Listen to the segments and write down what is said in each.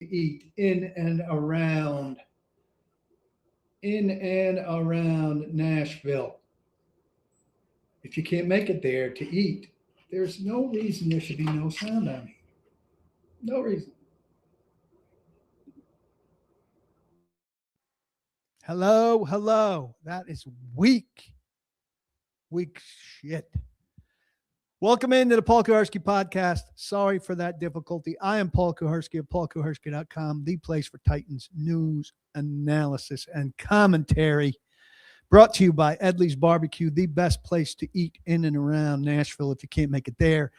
eat in and around Nashville. If you can't make it there to eat, there's no reason there should be no sound on here. No reason. Hello, hello. That is weak. Weak shit. Welcome into the Paul Kuharsky podcast. Sorry for that difficulty. I am Paul Kuharsky of paulkuharsky.com, the place for Titans news, analysis, and commentary. Brought to you by Edley's Barbecue, the best place to eat in and around Nashville. If you can't make it there,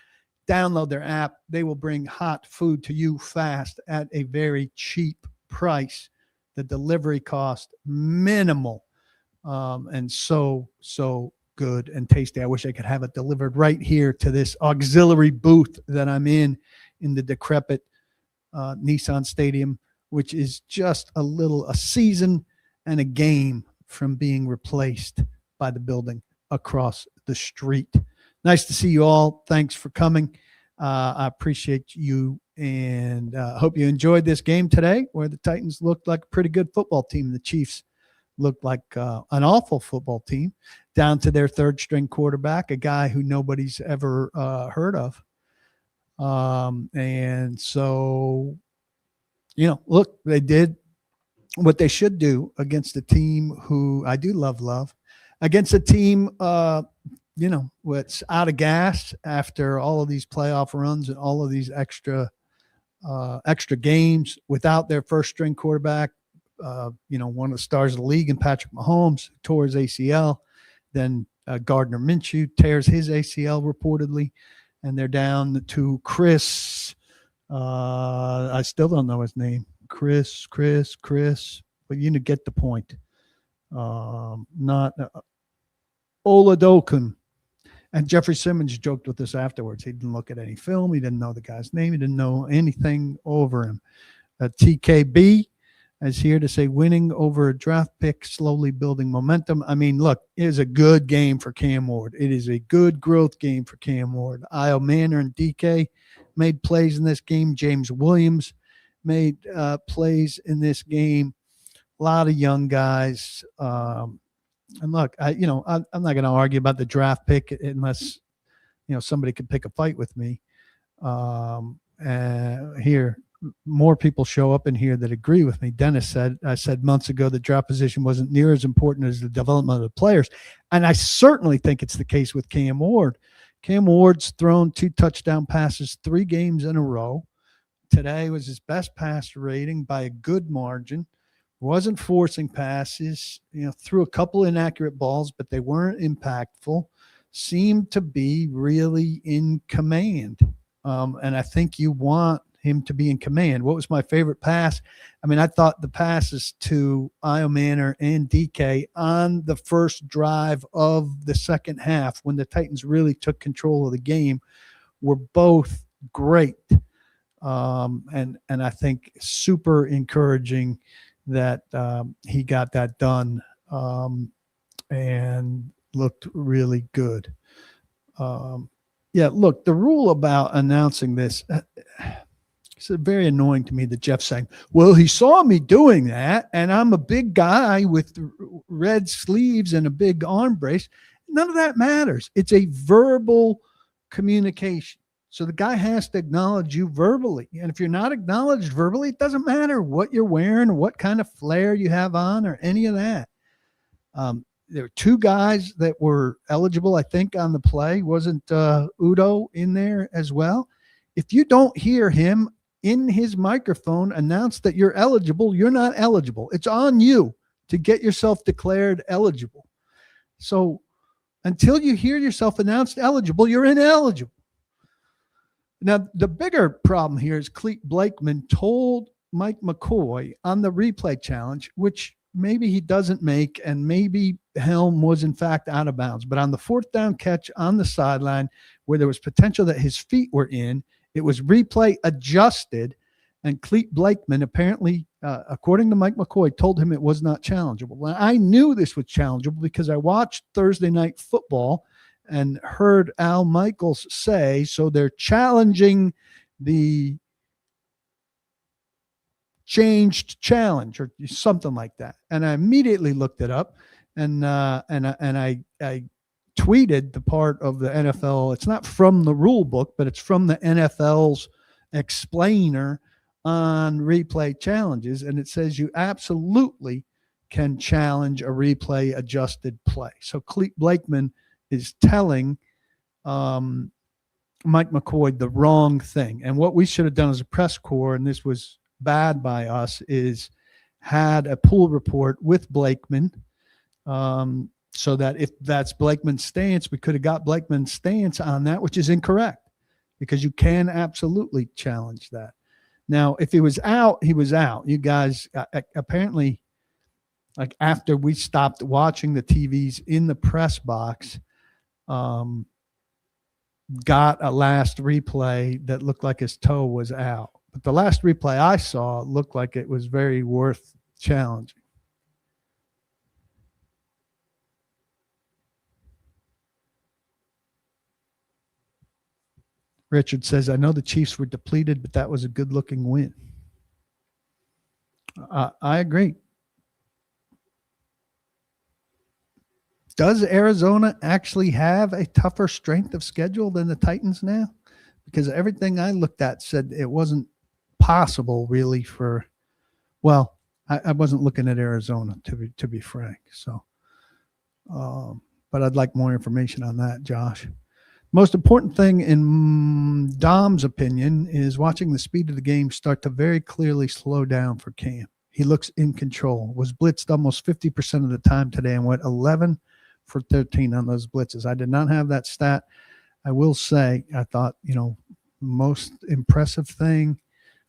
download their app. They will bring hot food to you fast at a very cheap price. The delivery cost minimal, and so good and tasty. I wish I could have it delivered right here to this auxiliary booth that I'm in the decrepit Nissan Stadium, which is just a season and a game from being replaced by the building across the street. Nice to see you all. Thanks for coming. I appreciate you, and hope you enjoyed this game today where the Titans looked like a pretty good football team. The Chiefs looked like an awful football team, down to their third string quarterback, a guy who nobody's ever heard of. And so, look, they did what they should do against a team who I do love, against a team, what's out of gas after all of these playoff runs and all of these extra games without their first string quarterback. One of the stars of the league, and Patrick Mahomes tore his ACL. Then Gardner Minshew tears his ACL reportedly, and they're down to Chris. I still don't know his name. Chris, but you get the point. Not Oladokun. And Jeffrey Simmons joked with us afterwards. He didn't look at any film. He didn't know the guy's name. He didn't know anything over him. TKB is here to say winning over a draft pick, slowly building momentum. I mean, look, it is a good game for Cam Ward. It is a good growth game for Cam Ward. Io Manor and DK made plays in this game. James Williams made plays in this game. A lot of young guys. And look, I'm not going to argue about the draft pick unless, somebody could pick a fight with me. Here, more people show up in here that agree with me. Dennis said, I said months ago, the draft position wasn't near as important as the development of the players. And I certainly think it's the case with Cam Ward. Cam Ward's thrown 2 touchdown passes 3 games in a row. Today was his best pass rating by a good margin. Wasn't forcing passes, threw a couple inaccurate balls, but they weren't impactful. Seemed to be really in command. And I think you want him to be in command. What was my favorite pass? I mean, I thought the passes to Io Manor and DK on the first drive of the second half, when the Titans really took control of the game, were both great. And I think super encouraging that he got that done and looked really good. Look, the rule about announcing this, it's very annoying to me that Jeff's saying, well, he saw me doing that, and I'm a big guy with red sleeves and a big arm brace. None of that matters. It's a verbal communication. So the guy has to acknowledge you verbally. And if you're not acknowledged verbally, it doesn't matter what you're wearing or what kind of flair you have on or any of that. There were 2 guys that were eligible, I think, on the play. Wasn't Udo in there as well? If you don't hear him in his microphone announce that you're eligible, you're not eligible. It's on you to get yourself declared eligible. So until you hear yourself announced eligible, you're ineligible. Now, the bigger problem here is Clete Blakeman told Mike McCoy on the replay challenge, which maybe he doesn't make, and maybe Helm was in fact out of bounds. But on the 4th down catch on the sideline where there was potential that his feet were in, it was replay adjusted, and Clete Blakeman apparently, according to Mike McCoy, told him it was not challengeable. Well, I knew this was challengeable because I watched Thursday Night Football and heard Al Michaels say, so they're challenging the changed challenge or something like that. And I immediately looked it up, and I tweeted the part of the NFL. It's not from the rule book, but it's from the NFL's explainer on replay challenges, and it says you absolutely can challenge a replay adjusted play. So Blakeman is telling Mike McCoy the wrong thing. And what we should have done as a press corps, and this was bad by us, is had a pool report with Blakeman, so that if that's Blakeman's stance, we could have got Blakeman's stance on that, which is incorrect, because you can absolutely challenge that. Now, if he was out, he was out. You guys apparently, like after we stopped watching the TVs in the press box, got a last replay that looked like his toe was out. But the last replay I saw looked like it was very worth challenging. Richard says, I know the Chiefs were depleted, but that was a good-looking win. I agree. Does Arizona actually have a tougher strength of schedule than the Titans now? Because everything I looked at said it wasn't possible really for, well, I wasn't looking at Arizona to be frank. So, but I'd like more information on that, Josh. Most important thing in Dom's opinion is watching the speed of the game start to very clearly slow down for Cam. He looks in control, was blitzed almost 50% of the time today and went 11 for 13 on those blitzes. I did not have that stat. I will say, I thought, most impressive thing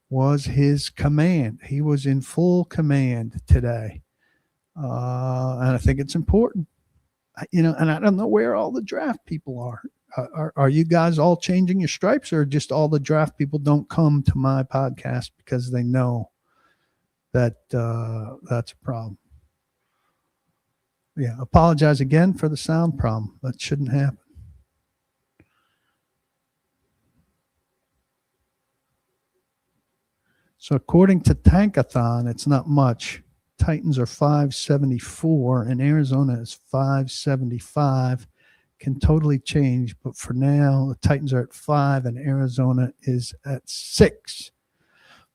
was his command. He was in full command today. And I think it's important, and I don't know where all the draft people are. Are you guys all changing your stripes, or just all the draft people don't come to my podcast because they know that that's a problem? Yeah, apologize again for the sound problem. That shouldn't happen. So according to Tankathon, it's not much. Titans are 574 and Arizona is 575. Can totally change, but for now, the Titans are at 5 and Arizona is at 6.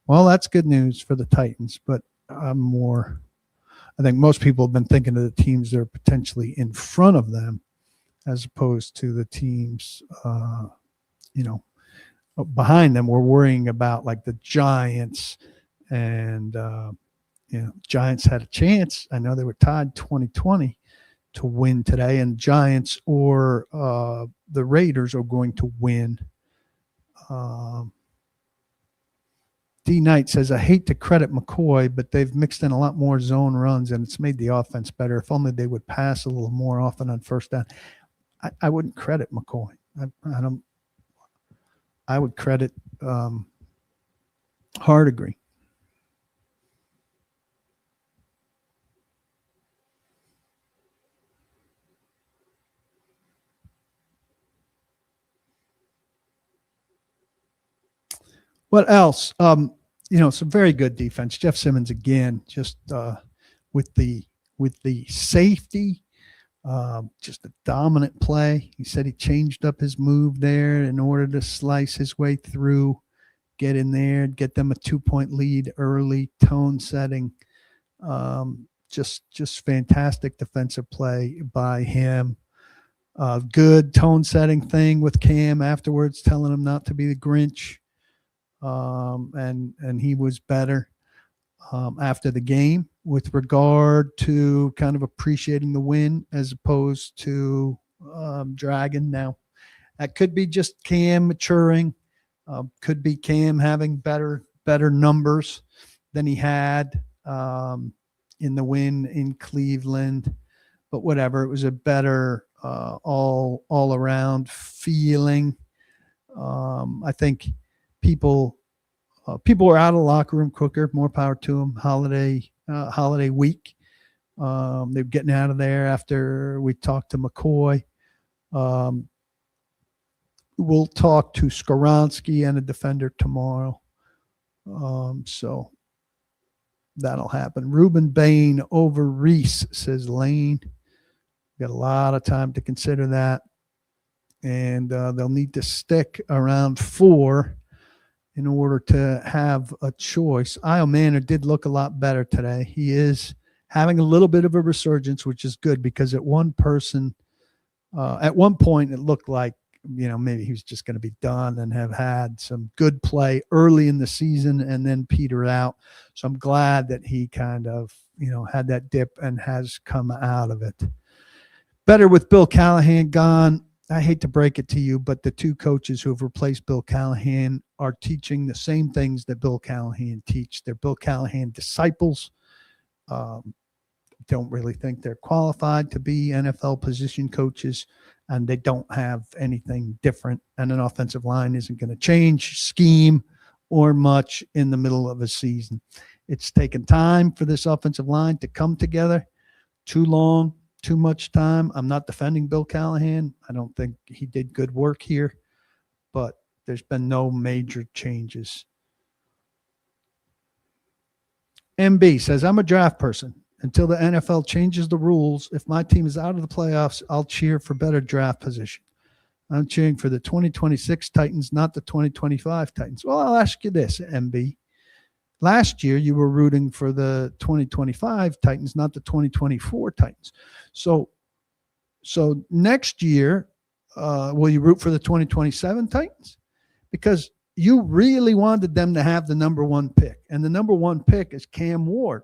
Well, that's good news for the Titans, but I think most people have been thinking of the teams that are potentially in front of them as opposed to the teams, behind them. We're worrying about like the Giants, and, Giants had a chance. I know they were tied 2020 to win today, and Giants or the Raiders are going to win. D Knight says, I hate to credit McCoy, but they've mixed in a lot more zone runs and it's made the offense better. If only they would pass a little more often on first down. I wouldn't credit McCoy. I would credit Hardigree. What else? Some very good defense. Jeff Simmons again, just with the safety, just a dominant play. He said he changed up his move there in order to slice his way through, get in there, get them a 2-point lead early, tone setting. Just fantastic defensive play by him. Good tone setting thing with Cam afterwards, telling him not to be the Grinch. And he was better after the game with regard to kind of appreciating the win as opposed to dragging. Now, that could be just Cam maturing, could be Cam having better numbers than he had in the win in Cleveland. But whatever, it was a better all around feeling. I think people were out of the locker room quicker. More power to them. Holiday week. They're getting out of there after we talked to McCoy. We'll talk to Skoronski and a defender tomorrow. So That'll happen. Reuben Bain over Reese, says Lane. Got a lot of time to consider that. And they'll need to stick around 4 in order to have a choice. Io Manor did look a lot better today. He is having a little bit of a resurgence, which is good because at one point it looked like, maybe he was just going to be done and have had some good play early in the season and then peter out. So I'm glad that he kind of, had that dip and has come out of it. Better with Bill Callahan gone. I hate to break it to you, but the 2 coaches who have replaced Bill Callahan are teaching the same things that Bill Callahan teach. They're Bill Callahan disciples. Don't really think they're qualified to be NFL position coaches, and they don't have anything different. And an offensive line isn't going to change scheme or much in the middle of a season. It's taken time for this offensive line to come together. Too long. Too much time. I'm not defending Bill Callahan. I don't think he did good work here, but there's been no major changes. MB says, I'm a draft person. Until the NFL changes the rules, if my team is out of the playoffs, I'll cheer for better draft position. I'm cheering for the 2026 Titans, not the 2025 Titans. Well, I'll ask you this, MB. Last year, you were rooting for the 2025 Titans, not the 2024 Titans. So next year, will you root for the 2027 Titans? Because you really wanted them to have the number 1 pick, and the number 1 pick is Cam Ward.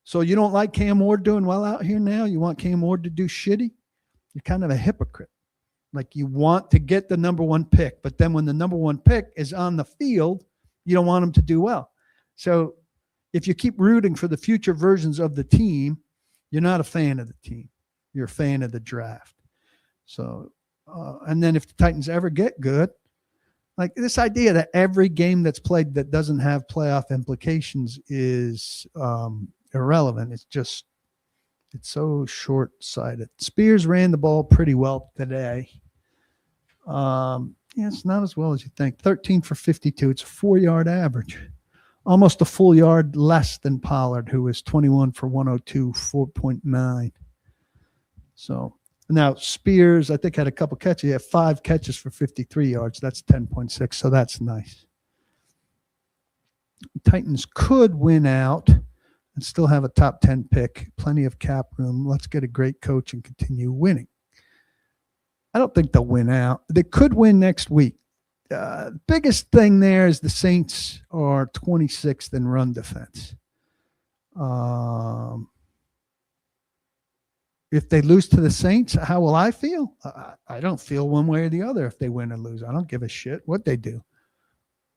So you don't like Cam Ward doing well out here now? You want Cam Ward to do shitty? You're kind of a hypocrite. Like, you want to get the number 1 pick, but then when the number 1 pick is on the field, you don't want him to do well. So if you keep rooting for the future versions of the team, you're not a fan of the team. You're a fan of the draft. So, and then if the Titans ever get good, like this idea that every game that's played that doesn't have playoff implications is irrelevant. It's so short-sighted. Spears ran the ball pretty well today. It's not as well as you think. 13 for 52. It's a 4-yard average. Almost a full yard less than Pollard, who was 21 for 102, 4.9. So now Spears, I think, had a couple catches. He had 5 catches for 53 yards. That's 10.6. So that's nice. Titans could win out and still have a top 10 pick. Plenty of cap room. Let's get a great coach and continue winning. I don't think they'll win out. They could win next week. Biggest thing there is the Saints are 26th in run defense. If they lose to the Saints, how will I feel? I don't feel one way or the other if they win or lose. I don't give a shit what they do.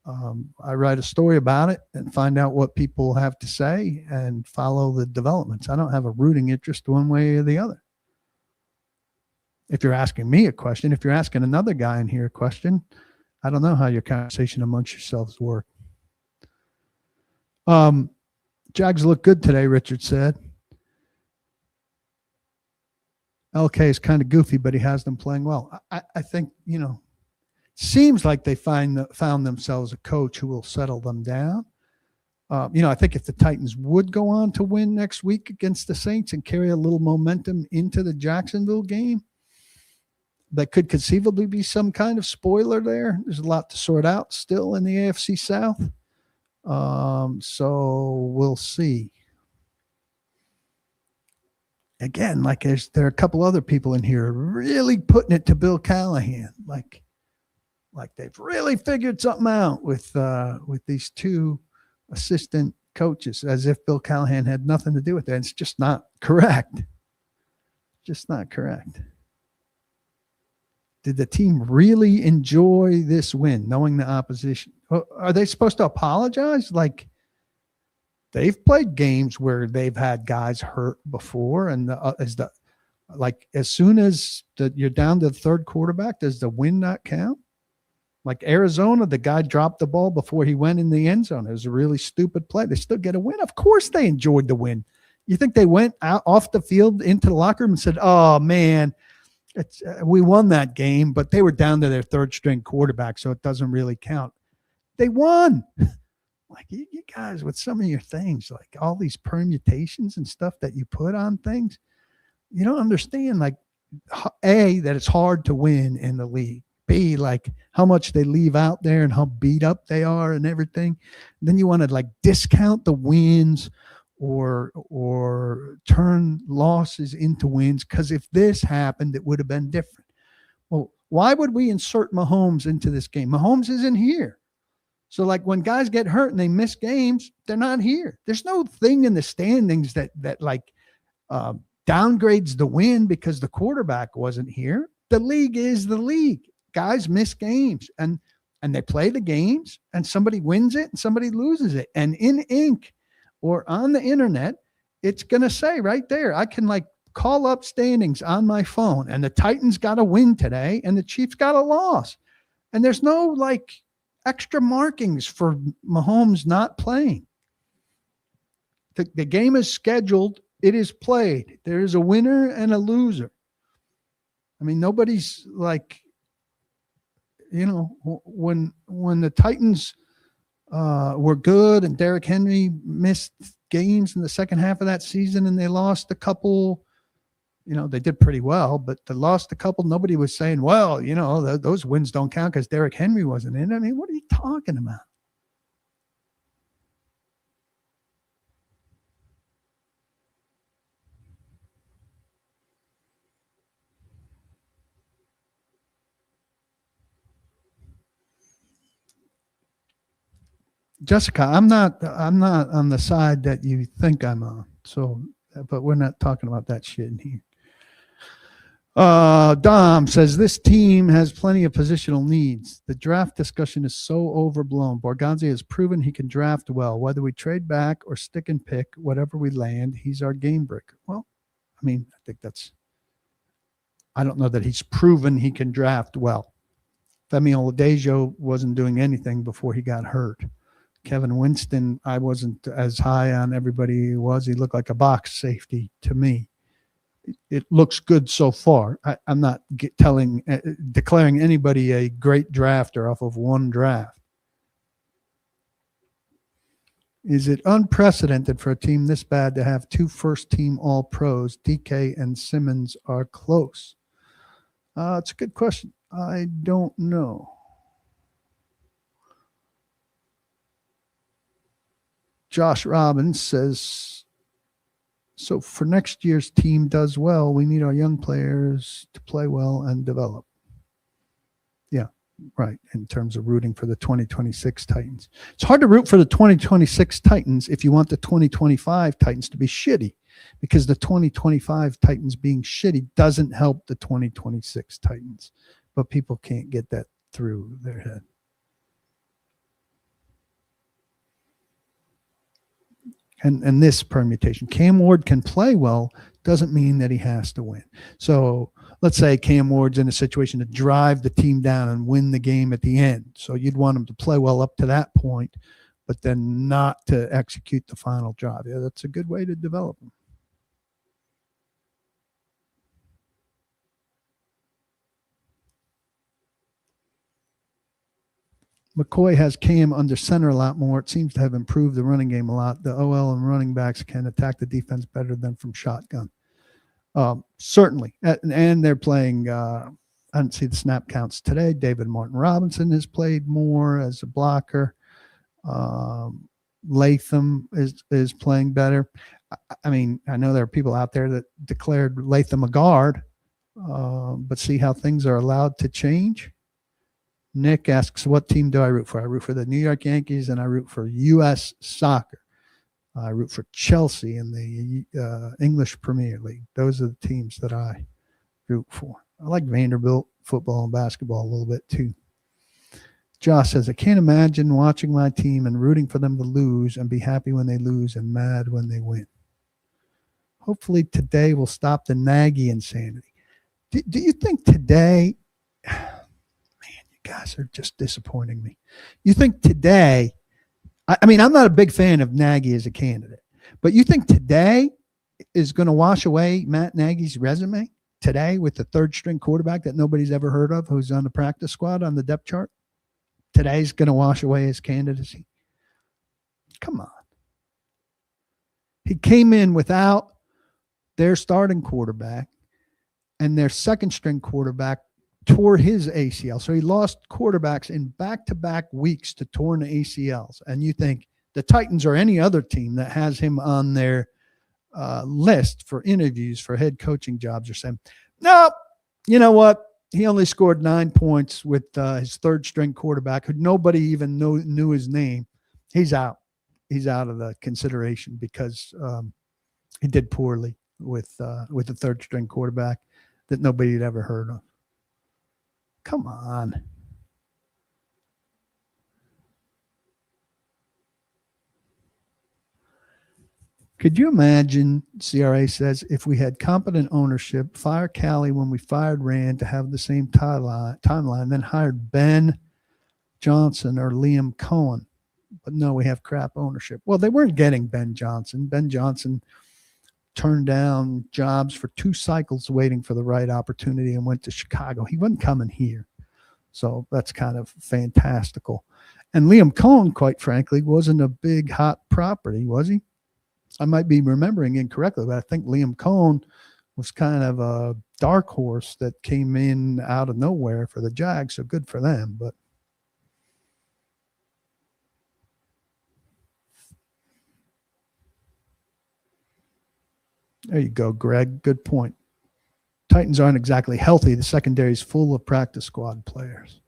I write a story about it and find out what people have to say and follow the developments. I don't have a rooting interest one way or the other. If you're asking me a question, if you're asking another guy in here a question, I don't know how your conversation amongst yourselves work. Jags look good today, Richard said. LK is kind of goofy, but he has them playing well. I think, seems like they found themselves a coach who will settle them down. I think if the Titans would go on to win next week against the Saints and carry a little momentum into the Jacksonville game, that could conceivably be some kind of spoiler there. There's a lot to sort out still in the AFC South. So we'll see. Again, there are a couple other people in here really putting it to Bill Callahan. Like they've really figured something out with these 2 assistant coaches, as if Bill Callahan had nothing to do with that. It's just not correct. Just not correct. Did the team really enjoy this win, knowing the opposition? Are they supposed to apologize? Like, they've played games where they've had guys hurt before, and as soon as you're down to the 3rd quarterback, does the win not count? Like Arizona, the guy dropped the ball before he went in the end zone. It was a really stupid play. They still get a win. Of course they enjoyed the win. You think they went out off the field into the locker room and said, oh, man, we won that game, but they were down to their 3rd string quarterback, so it doesn't really count. They won. Like you guys with some of your things, like all these permutations and stuff that you put on things, you don't understand. Like A, that it's hard to win in the league. B, like how much they leave out there and how beat up they are and everything. And then you want to like discount the wins or turn losses into wins, because if this happened, it would have been different. Well, why would we insert Mahomes into this game? Mahomes isn't here. So like when guys get hurt and they miss games, they're not here. There's no thing in the standings that like downgrades the win because the quarterback wasn't here. The league is the league. Guys miss games and they play the games, and somebody wins it and somebody loses it. And in ink or on the internet, it's going to say right there, I can like call up standings on my phone, and the Titans got a win today and the Chiefs got a loss. And there's no like extra markings for Mahomes not playing. The game is scheduled. It is played. There is a winner and a loser. I mean, nobody's like, when the Titans were good and Derrick Henry missed games in the second half of that season and they lost a couple, they did pretty well, but they lost a couple. Nobody was saying, well, those wins don't count because Derrick Henry wasn't in. I mean, what are you talking about? Jessica, I'm not on the side that you think I'm on. So, but we're not talking about that shit in here. Dom says this team has plenty of positional needs. The draft discussion is so overblown. Borgonzi has proven he can draft well. Whether we trade back or stick and pick, whatever we land, he's our game breaker. Well, I mean, I don't know that he's proven he can draft well. Femi Oladejo wasn't doing anything before he got hurt. Kevin Winston, I wasn't as high on everybody he was. He looked like a box safety to me. It looks good so far. I'm not declaring anybody a great drafter off of one draft. Is it unprecedented for a team this bad to have two first-team All-Pros? DK and Simmons are close. It's a good question. I don't know. Josh Robbins says, so for next year's team does well, we need our young players to play well and develop. Yeah, right, in terms of rooting for the 2026 Titans. It's hard to root for the 2026 Titans if you want the 2025 Titans to be shitty, because the 2025 Titans being shitty doesn't help the 2026 Titans. But people can't get that through their head. And this permutation, Cam Ward can play well, doesn't mean that he has to win. So let's say Cam Ward's in a situation to drive the team down and win the game at the end. So you'd want him to play well up to that point, but then not to execute the final drive. Yeah, that's a good way to develop him. McCoy has Cam under center a lot more. It seems to have improved the running game a lot. The OL and running backs can attack the defense better than from shotgun. Certainly. And they're playing, I didn't see the snap counts today. David Martin Robinson has played more as a blocker. Latham is playing better. I mean, I know there are people out there that declared Latham a guard, but see how things are allowed to change. Nick asks, what team do I root for? I root for the New York Yankees, and I root for U.S. soccer. I root for Chelsea in the English Premier League. Those are the teams that I root for. I like Vanderbilt football and basketball a little bit too. Josh says, I can't imagine watching my team and rooting for them to lose and be happy when they lose and mad when they win. Hopefully today will stop the Nagy insanity. Do you think today... Guys are just disappointing me. You think today, I mean, I'm not a big fan of Nagy as a candidate, but you think today is going to wash away Matt Nagy's resume today with the third string quarterback that nobody's ever heard of, who's on the practice squad on the depth chart? Today's going to wash away his candidacy. Come on. He came in without their starting quarterback, and their second string quarterback tore his ACL. So he lost quarterbacks in back-to-back weeks to torn ACLs. And you think the Titans or any other team that has him on their list for interviews for head coaching jobs are saying, no, you know what? He only scored 9 points with his third string quarterback, who nobody even knew his name. He's out. He's out of the consideration because he did poorly with the third string quarterback that nobody had ever heard of. Come on. Could you imagine, CRA says, if we had competent ownership, fire Callie when we fired Rand to have the same timeline, then hired Ben Johnson or Liam Cohen? But no, we have crap ownership. Well, they weren't getting Ben Johnson. Ben Johnson turned down jobs for 2 cycles waiting for the right opportunity and went to Chicago. He wasn't coming here. So that's kind of fantastical. And Liam Cohen, quite frankly, wasn't a big hot property, was he? I might be remembering incorrectly, but I think Liam Cohen was kind of a dark horse that came in out of nowhere for the Jags. So good for them. But there you go, Greg. Good point. Titans aren't exactly healthy. The secondary is full of practice squad players.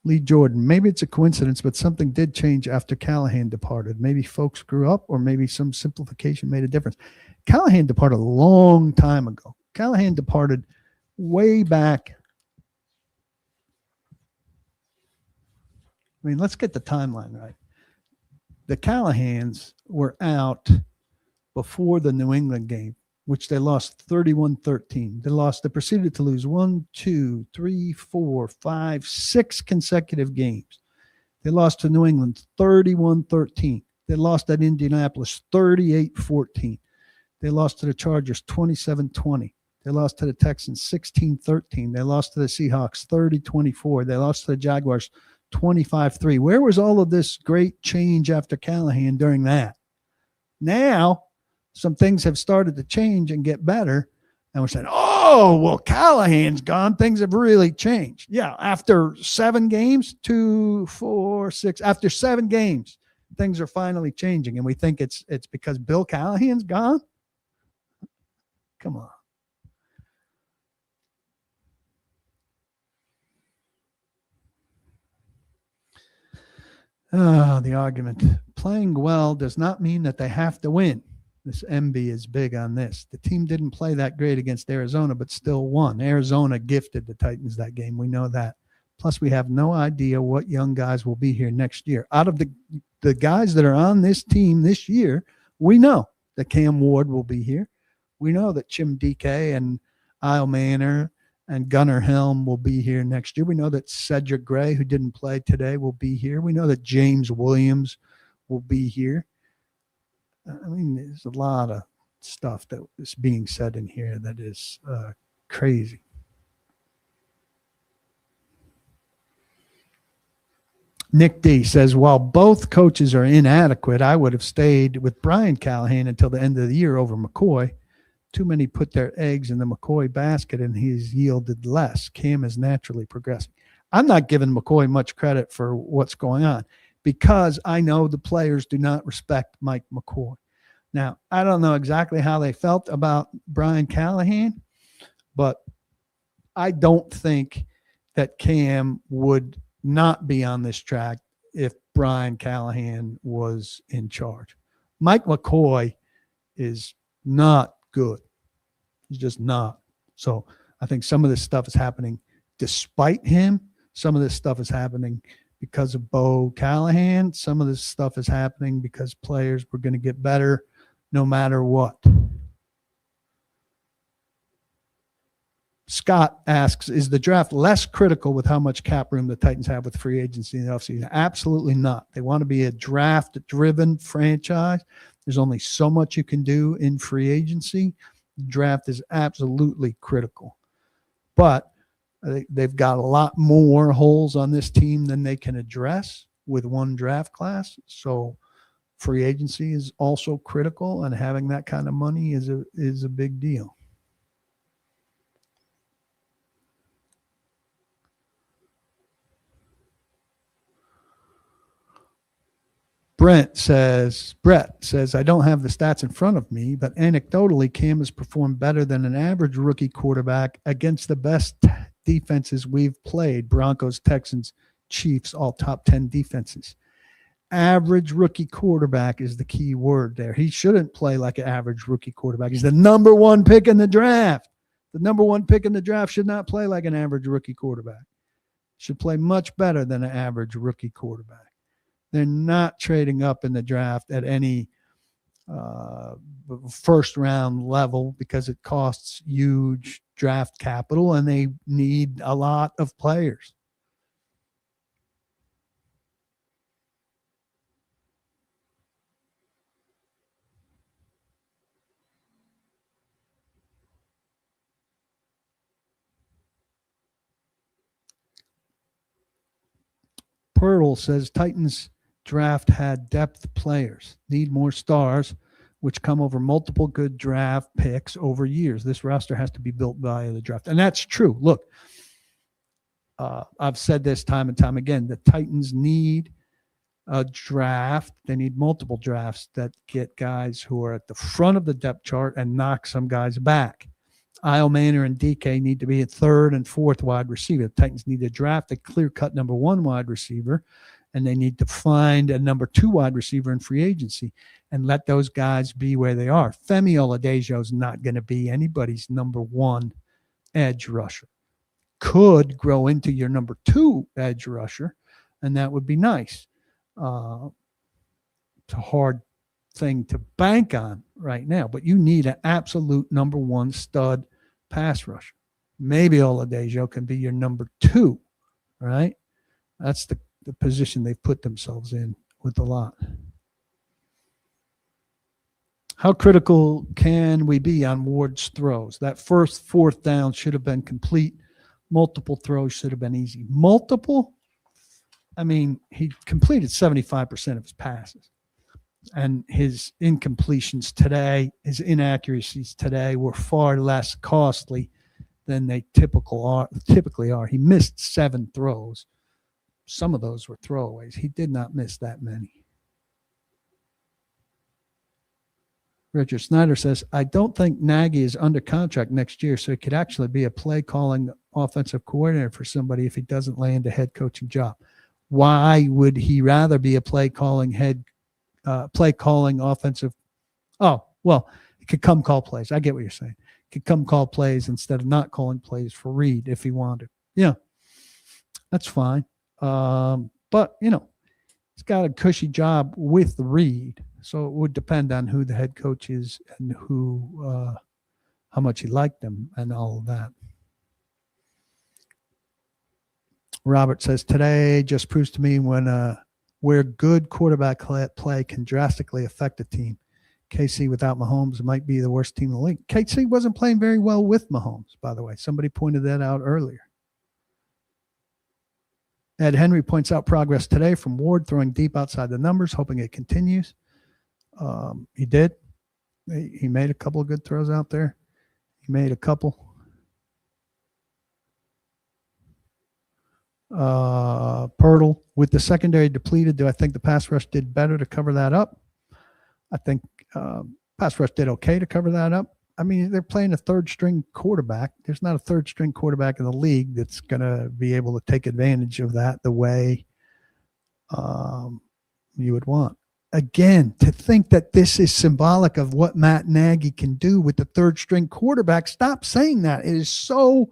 Lee Jordan, maybe it's a coincidence, but something did change after Callahan departed. Maybe folks grew up, or maybe some simplification made a difference. Callahan departed a long time ago. Callahan departed way back. I mean, let's get the timeline right. The Callahans were out before the New England game, which they lost 31-13. They proceeded to lose 1, 2, 3, 4, 5, 6 consecutive games. They lost to New England 31-13. They lost at Indianapolis 38-14. They lost to the Chargers 27-20. They lost to the Texans 16-13. They lost to the Seahawks 30-24. They lost to the Jaguars 25-3. Where was all of this great change after Callahan during that? Now, some things have started to change and get better. And we're saying, oh, well, Callahan's gone. Things have really changed. Yeah, after 7 games, 2, 4, 6, after 7 games, things are finally changing. And we think it's because Bill Callahan's gone? Come on. The argument. Playing well does not mean that they have to win. This MB is big on this. The team didn't play that great against Arizona, but still won. Arizona gifted the Titans that game. We know that. Plus, we have no idea what young guys will be here next year. Out of the guys that are on this team this year, we know that Cam Ward will be here. We know that Chim DK and Isle Manor and Gunnar Helm will be here next year. We know that Cedric Gray, who didn't play today, will be here. We know that James Williams will be here. I mean, there's a lot of stuff that is being said in here that is crazy. Nick D says, while both coaches are inadequate, I would have stayed with Brian Callahan until the end of the year over McCoy. Too many put their eggs in the McCoy basket, and he's yielded less. Cam is naturally progressing. I'm not giving McCoy much credit for what's going on because I know the players do not respect Mike McCoy. Now, I don't know exactly how they felt about Brian Callahan, but I don't think that Cam would not be on this track if Brian Callahan was in charge. Mike McCoy is not good. He's just not. So I think some of this stuff is happening despite him. Some of this stuff is happening because of Bo Callahan. Some of this stuff is happening because players were going to get better no matter what. Scott asks, is the draft less critical with how much cap room the Titans have with free agency in the offseason? Absolutely not. They want to be a draft-driven franchise. There's only so much you can do in free agency. Draft is absolutely critical, but they've got a lot more holes on this team than they can address with one draft class. So free agency is also critical, and having that kind of money is a big deal. Brett says, I don't have the stats in front of me, but anecdotally, Cam has performed better than an average rookie quarterback against the best defenses we've played. Broncos, Texans, Chiefs, all top 10 defenses. Average rookie quarterback is the key word there. He shouldn't play like an average rookie quarterback. He's the number one pick in the draft. The number one pick in the draft should not play like an average rookie quarterback. Should play much better than an average rookie quarterback. They're not trading up in the draft at any first round level because it costs huge draft capital and they need a lot of players. Pearl says Titans draft had depth players, need more stars, which come over multiple good draft picks over years. This roster has to be built via the draft. And that's true. Look, I've said this time and time again. The Titans need a draft. They need multiple drafts that get guys who are at the front of the depth chart and knock some guys back. Isle Manor and DK need to be a third and fourth wide receiver. The Titans need to draft a clear-cut number one wide receiver, and they need to find a number two wide receiver in free agency and let those guys be where they are. Femi Oladejo is not going to be anybody's number one edge rusher. Could grow into your number two edge rusher, and that would be nice. It's a hard thing to bank on right now, but you need an absolute number one stud pass rusher. Maybe Oladejo can be your number two, right? That's the position they've put themselves in with a lot. How critical can we be on Ward's throws? That first fourth down should have been complete. Multiple throws should have been easy. Multiple? I mean, he completed 75% of his passes. And his incompletions today, his inaccuracies today were far less costly than they typically are. He missed 7 throws. Some of those were throwaways. He did not miss that many. Richard Snyder says, I don't think Nagy is under contract next year, so he could actually be a play-calling offensive coordinator for somebody if he doesn't land a head coaching job. Why would he rather be a play-calling offensive? Oh, well, he could come call plays. I get what you're saying. He could come call plays instead of not calling plays for Reed if he wanted. Yeah, that's fine. But, you know, he's got a cushy job with Reed. So it would depend on who the head coach is and who, how much he liked them and all of that. Robert says, today just proves to me where good quarterback play can drastically affect a team. KC without Mahomes might be the worst team in the league. KC wasn't playing very well with Mahomes, by the way. Somebody pointed that out earlier. Ed Henry points out progress today from Ward throwing deep outside the numbers, hoping it continues. He did. He made a couple of good throws out there. He made a couple. Pirtle, with the secondary depleted, do I think the pass rush did better to cover that up? I think pass rush did okay to cover that up. I mean, they're playing a third-string quarterback. There's not a third-string quarterback in the league that's going to be able to take advantage of that the way you would want. Again, to think that this is symbolic of what Matt Nagy can do with the third-string quarterback, stop saying that. It is so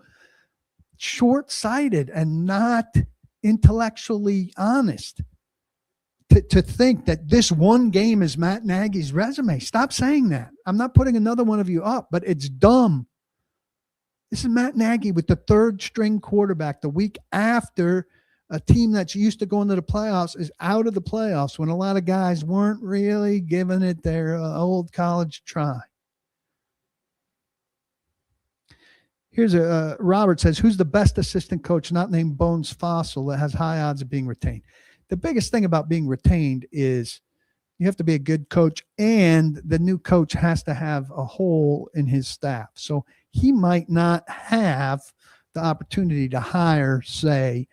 short-sighted and not intellectually honest to think that this one game is Matt Nagy's resume. Stop saying that. I'm not putting another one of you up, but it's dumb. This is Matt Nagy with the third-string quarterback the week after a team that's used to going to the playoffs is out of the playoffs when a lot of guys weren't really giving it their old college try. Here's Robert says, who's the best assistant coach not named Bones Fossil that has high odds of being retained? The biggest thing about being retained is you have to be a good coach, and the new coach has to have a hole in his staff. So he might not have the opportunity to hire, say,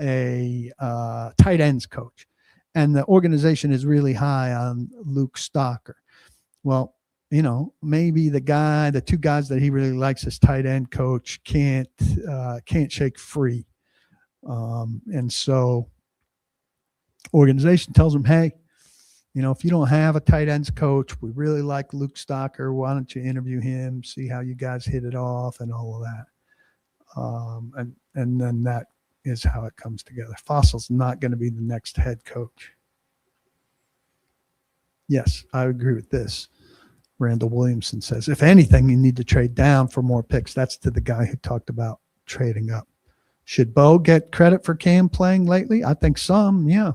a tight ends coach, and the organization is really high on Luke Stocker. Well, maybe the two guys that he really likes as tight end coach can't shake free. And so organization tells him, hey, if you don't have a tight ends coach, we really like Luke Stocker. Why don't you interview him, see how you guys hit it off and all of that. And then that is how it comes together. Fossil's not going to be the next head coach. Yes, I agree with this. Randall Williamson says, if anything, you need to trade down for more picks. That's to the guy who talked about trading up. Should Bo get credit for Cam playing lately? I think some, yeah.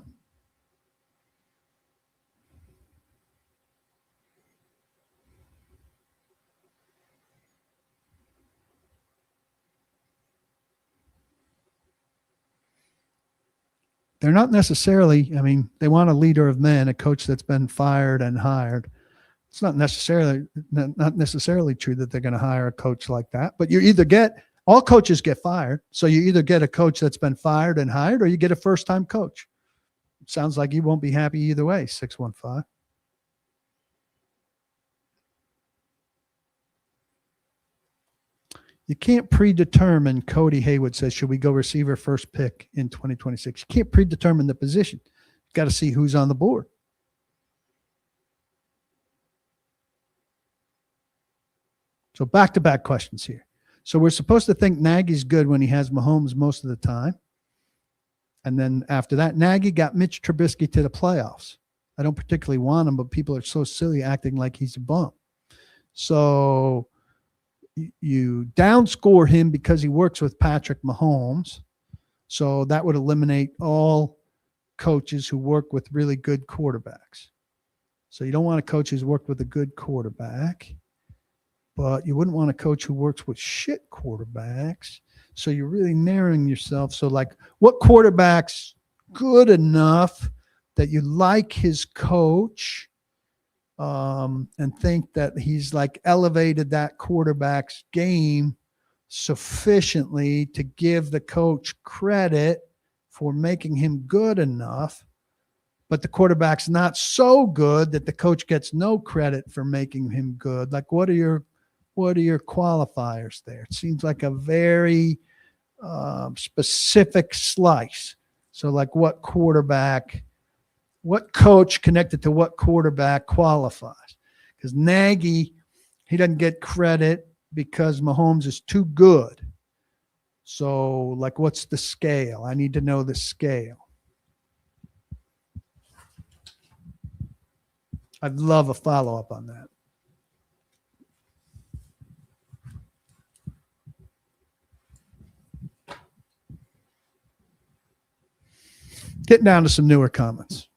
They're not necessarily, they want a leader of men, a coach that's been fired and hired. It's not necessarily true that they're going to hire a coach like that, but you either get, all coaches get fired. So you either get a coach that's been fired and hired, or you get a first-time coach. It sounds like you won't be happy either way, 615. You can't predetermine, Cody Haywood says, should we go receiver first pick in 2026? You can't predetermine the position. You've got to see who's on the board. So back-to-back questions here. So we're supposed to think Nagy's good when he has Mahomes most of the time. And then after that, Nagy got Mitch Trubisky to the playoffs. I don't particularly want him, but people are so silly acting like he's a bum. So you downscore him because he works with Patrick Mahomes. So that would eliminate all coaches who work with really good quarterbacks. So you don't want a coach who's worked with a good quarterback, but you wouldn't want a coach who works with shit quarterbacks. So you're really narrowing yourself. So like, what quarterback's good enough that you like his coach, and think that he's like elevated that quarterback's game sufficiently to give the coach credit for making him good enough, but the quarterback's not so good that the coach gets no credit for making him good. Like, what are your qualifiers there? It seems like a very specific slice. So like, what coach connected to what quarterback qualifies? Because Nagy, he doesn't get credit because Mahomes is too good. So like, what's the scale? I need to know the scale. I'd love a follow-up on that. Getting down to some newer comments.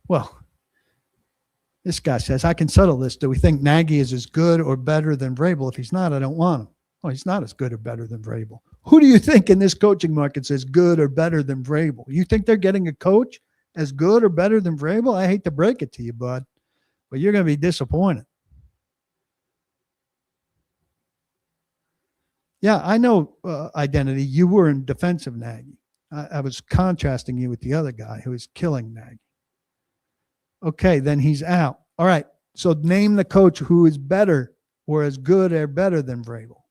Well, this guy says, I can settle this. Do we think Nagy is as good or better than Vrabel? If he's not, I don't want him. Oh, he's not as good or better than Vrabel. Who do you think in this coaching market says good or better than Vrabel? You think they're getting a coach as good or better than Vrabel? I hate to break it to you, bud, but you're going to be disappointed. Yeah, I know identity. You were in defense of Nagy. I was contrasting you with the other guy who is killing Nagy. Okay, then he's out. All right, so name the coach who is better or as good or better than Vrabel,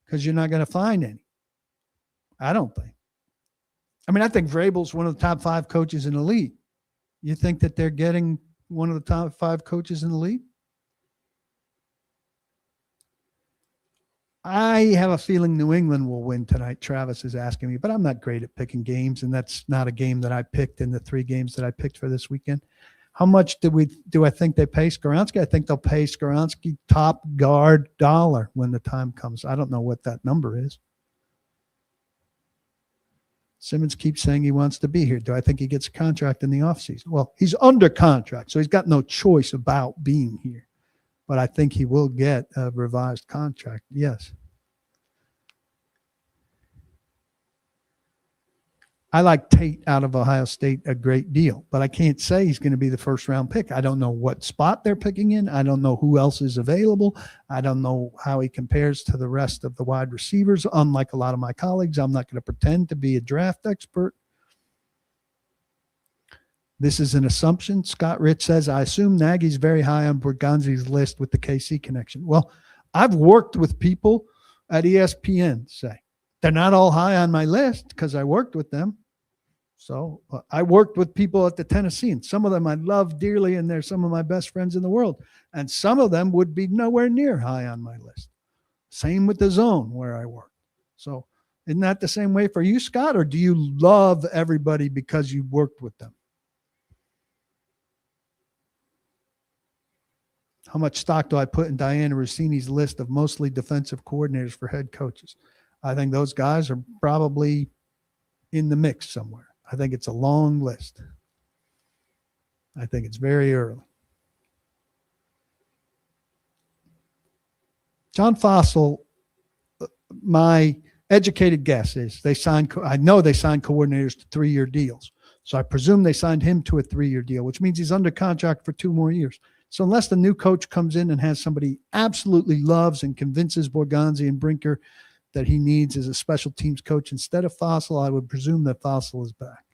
because you're not going to find any. I don't think. I think Vrabel's one of the top 5 coaches in the league. You think that they're getting one of the top 5 coaches in the league? I have a feeling New England will win tonight. Travis is asking me, but I'm not great at picking games, and that's not a game that I picked in the 3 games that I picked for this weekend. How much do I think they pay Skoronski? I think they'll pay Skoronski top guard $1 when the time comes. I don't know what that number is. Simmons keeps saying he wants to be here. Do I think he gets a contract in the offseason? Well, he's under contract, so he's got no choice about being here. But I think he will get a revised contract, yes. I like Tate out of Ohio State a great deal, but I can't say he's going to be the first-round pick. I don't know what spot they're picking in. I don't know who else is available. I don't know how he compares to the rest of the wide receivers. Unlike a lot of my colleagues, I'm not going to pretend to be a draft expert. This is an assumption. Scott Rich says, I assume Nagy's very high on Borgonzi's list with the KC connection. Well, I've worked with people at ESPN say, they're not all high on my list because I worked with them. So I worked with people at the Tennessee, and some of them I love dearly, and they're some of my best friends in the world. And some of them would be nowhere near high on my list. Same with the Zone where I worked. So isn't that the same way for you, Scott? Or do you love everybody because you worked with them? How much stock do I put in Diana Rossini's list of mostly defensive coordinators for head coaches? I think those guys are probably in the mix somewhere. I think it's a long list. I think it's very early. John Fossil, my educated guess is I know they signed coordinators to 3-year deals. So I presume they signed him to a 3-year deal, which means he's under contract for 2 more years. So unless the new coach comes in and has somebody he absolutely loves and convinces Borgonzi and Brinker that he needs as a special teams coach instead of Fossil, I would presume that Fossil is back.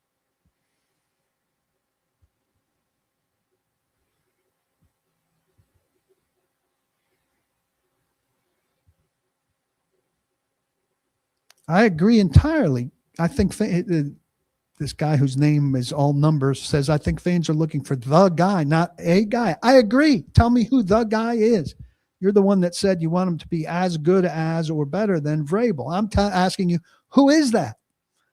I agree entirely. I think this guy whose name is all numbers says, I think fans are looking for the guy, not a guy. I agree. Tell me who the guy is. You're the one that said you want him to be as good as or better than Vrabel. I'm asking you, who is that?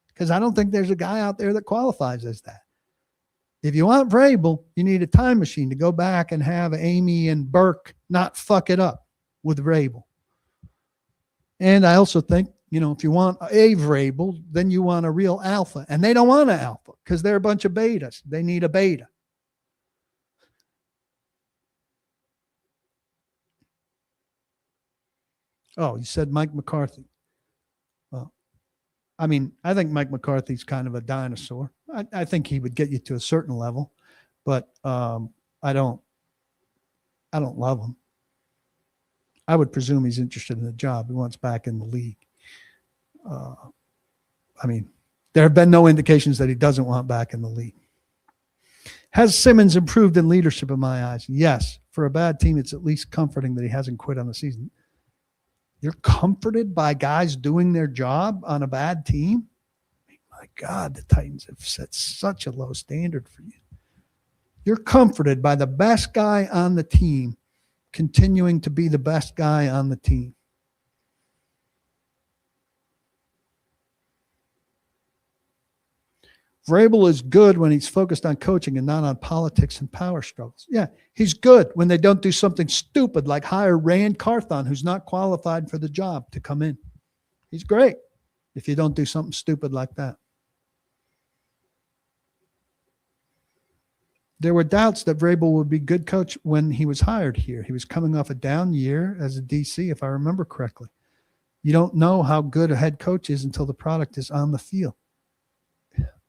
Because I don't think there's a guy out there that qualifies as that. If you want Vrabel, you need a time machine to go back and have Amy and Burke not fuck it up with Vrabel. And I also think, if you want a Vrabel, then you want a real alpha. And they don't want an alpha because they're a bunch of betas. They need a beta. Oh, you said Mike McCarthy. Well, I think Mike McCarthy's kind of a dinosaur. I think he would get you to a certain level, but I don't love him. I would presume he's interested in the job. He wants back in the league. There have been no indications that he doesn't want back in the league. Has Simmons improved in leadership in my eyes? Yes. For a bad team, it's at least comforting that he hasn't quit on the season. You're comforted by guys doing their job on a bad team? My God, the Titans have set such a low standard for you. You're comforted by the best guy on the team continuing to be the best guy on the team. Vrabel is good when he's focused on coaching and not on politics and power struggles. Yeah, he's good when they don't do something stupid like hire Rand Carthon, who's not qualified for the job, to come in. He's great if you don't do something stupid like that. There were doubts that Vrabel would be a good coach when he was hired here. He was coming off a down year as a DC, if I remember correctly. You don't know how good a head coach is until the product is on the field.